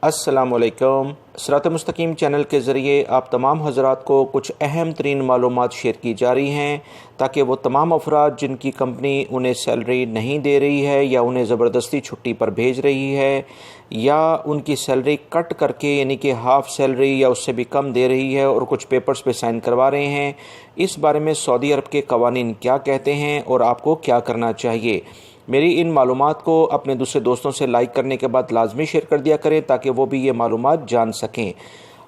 अस्सलाम वालेकुम। सिरात.e.मुस्तकीम चैनल के ज़रिए आप तमाम हज़रात को कुछ अहम तरीन मालूमात शेयर की जा रही हैं ताकि वो तमाम अफराद जिनकी कंपनी उन्हें सैलरी नहीं दे रही है या उन्हें ज़बरदस्ती छुट्टी पर भेज रही है या उनकी सैलरी कट करके यानी कि हाफ़ सैलरी या उससे भी कम दे रही है और कुछ पेपर्स पे साइन करवा रहे हैं, इस बारे में सऊदी अरब के कवानीन क्या कहते हैं और आपको क्या करना चाहिए। मेरी इन मालूमात को अपने दूसरे दोस्तों से लाइक करने के बाद लाजमी शेयर कर दिया करें ताकि वो भी ये मालूमात जान सकें।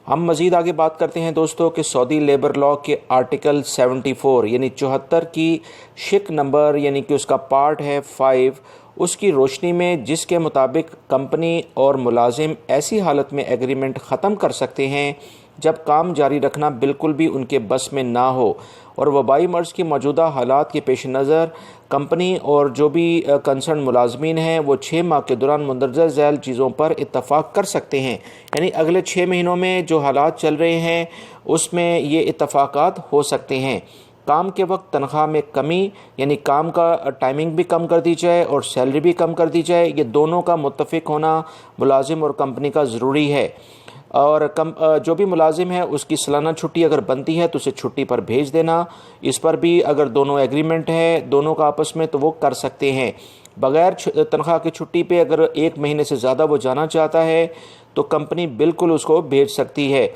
हम मज़ीद आगे बात करते हैं दोस्तों कि सऊदी लेबर लॉ के आर्टिकल 74 यानी 74 की शिक नंबर यानी कि उसका पार्ट है 5, उसकी रोशनी में जिसके मुताबिक कंपनी और मुलाजिम ऐसी हालत में एग्रीमेंट ख़त्म कर सकते हैं जब काम जारी रखना बिल्कुल भी उनके बस में ना हो और वबाई मर्ज़ की मौजूदा हालात के पेश नज़र कंपनी और जो भी कंसर्न मुलाजमीन हैं वो 6 माह के दौरान मंदरजा झैल चीज़ों पर इत्तफ़ाक़ कर सकते हैं। यानी अगले 6 महीनों में जो हालात चल रहे हैं उसमें ये इत्तफ़ाक़ात हो सकते हैं। काम के वक्त तनख्वाह में कमी यानी काम का टाइमिंग भी कम कर दी जाए और सैलरी भी कम कर दी जाए, ये दोनों का मुत्तफ़िक होना मुलाजिम और कंपनी का ज़रूरी है। और जो भी मुलाजिम है उसकी सालाना छुट्टी अगर बनती है तो उसे छुट्टी पर भेज देना, इस पर भी अगर दोनों एग्रीमेंट है दोनों का आपस में तो वो कर सकते हैं। बग़ैर तनख्वाह की छुट्टी पे अगर 1 महीने से ज़्यादा वो जाना चाहता है तो कंपनी बिल्कुल उसको भेज सकती है।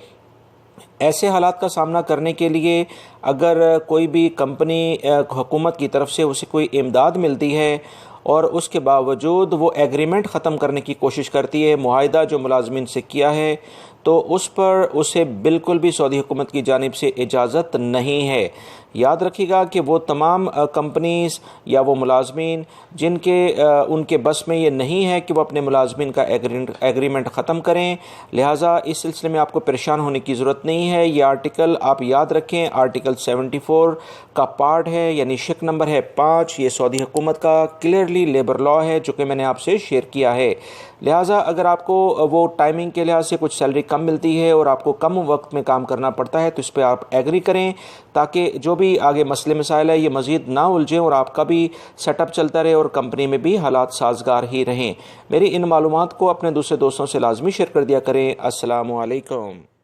ऐसे हालात का सामना करने के लिए अगर कोई भी कंपनी हुकूमत की तरफ से उसे कोई इमदाद मिलती है और उसके बावजूद वो एग्रीमेंट ख़त्म करने की कोशिश करती है, मुआहिदा जो मुलाजमीन से किया है, तो उस पर उसे बिल्कुल भी सऊदी हुकूमत की जानिब से इजाज़त नहीं है। याद रखिएगा कि वो तमाम कंपनीज़ या वो मुलाजमीन जिनके उनके बस में ये नहीं है कि वो अपने मुलाजमीन का एग्रीमेंट ख़त्म करें, लिहाजा इस सिलसिले में आपको परेशान होने की ज़रूरत नहीं है। ये आर्टिकल आप याद रखें, आर्टिकल 74 का पार्ट है यानी शिक नंबर है 5। ये सऊदी हुकूमत का क्लियरली लेबर लॉ है जो कि मैंने आपसे शेयर किया है। लिहाजा अगर आपको वो टाइमिंग के लिहाज से कुछ सैलरी कम मिलती है और आपको कम वक्त में काम करना पड़ता है तो इस पर आप एग्री करें ताकि जो भी आगे मसले मसाइल है ये मज़ीद ना उलझें और आपका भी सेटअप चलता रहे और कंपनी में भी हालात साजगार ही रहें। मेरी इन मालूमात को अपने दूसरे दोस्तों से लाजमी शेयर कर दिया करें। अस्सलामु अलैकुम।